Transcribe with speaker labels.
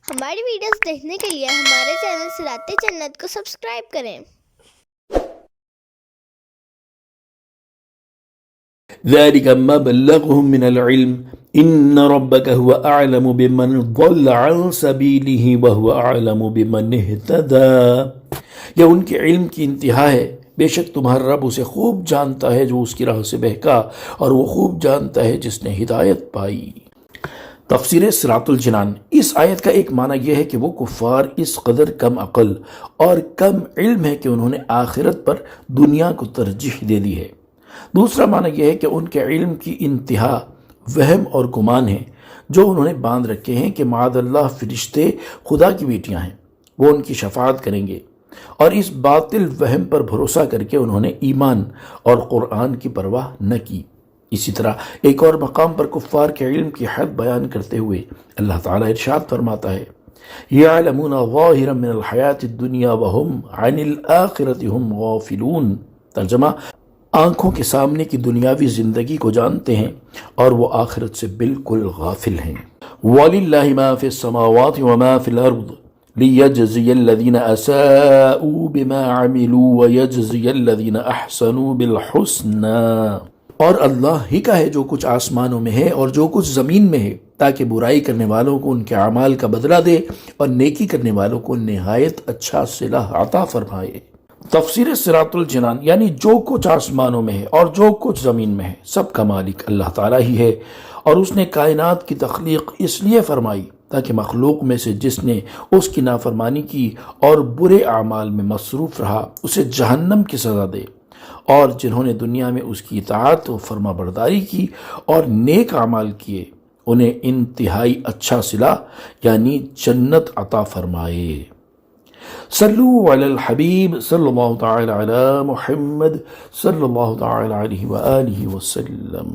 Speaker 1: ہماری ویڈیوز دیکھنے کے لیے ہمارے چینل صراط جنت کو سبسکرائب کریں۔
Speaker 2: ذلك مبلغهم من العلم إن ربك هو أعلم بمن ضل عن سبيله وهو أعلم بمن اهتدى۔ یہ ان کے علم کی انتہا ہے، بے شک تمہارا رب اسے خوب جانتا ہے جو اس کی راہ سے بہکا، اور وہ خوب جانتا ہے جس نے ہدایت پائی۔ تفسیر صراط الجنان۔ اس آیت کا ایک معنی یہ ہے کہ وہ کفار اس قدر کم عقل اور کم علم ہے کہ انہوں نے آخرت پر دنیا کو ترجیح دے دی ہے۔ دوسرا معنی یہ ہے کہ ان کے علم کی انتہا وہم اور گمان ہے جو انہوں نے باندھ رکھے ہیں کہ معاذ اللہ فرشتے خدا کی بیٹیاں ہیں، وہ ان کی شفاعت کریں گے، اور اس باطل وہم پر بھروسہ کر کے انہوں نے ایمان اور قرآن کی پرواہ نہ کی۔ اسی طرح ایک اور مقام پر کفار کے علم کی حد بیان کرتے ہوئے اللہ تعالیٰ ارشاد فرماتا ہے یعلمون ظاہرا من الحیات الدنیا وهم عن الآخرة هم غافلون۔ ترجمہ، آنکھوں کے سامنے کی دنیاوی زندگی کو جانتے ہیں اور وہ آخرت سے بالکل غافل ہیں۔ وَلِلَّهِ مَا فِي السَّمَاوَاتِ وَمَا فِي الْأَرْضِ لِيَجْزِيَ الَّذِينَ أَسَاءُوا بِمَا عَمِلُوا وَيَجْزِيَ الَّذِينَ أَحْسَنُوا بِالْحُسْنَى۔ اور اللہ ہی کا ہے جو کچھ آسمانوں میں ہے اور جو کچھ زمین میں ہے، تاکہ برائی کرنے والوں کو ان کے اعمال کا بدلہ دے اور نیکی کرنے والوں کو نہایت اچھا صلہ عطا فرمائے۔ تفسیر صراط الجنان، یعنی جو کچھ آسمانوں میں ہے اور جو کچھ زمین میں ہے سب کا مالک اللہ تعالیٰ ہی ہے، اور اس نے کائنات کی تخلیق اس لیے فرمائی تاکہ مخلوق میں سے جس نے اس کی نافرمانی کی اور برے اعمال میں مصروف رہا اسے جہنم کی سزا دے، اور جنہوں نے دنیا میں اس کی اطاعت و فرما برداری کی اور نیک اعمال کیے انہیں انتہائی اچھا صلہ یعنی جنت عطا فرمائے۔ صلو علی الحبیب صلی اللہ تعالی علی محمد صلی اللہ تعالی علیہ وآلہ وسلم۔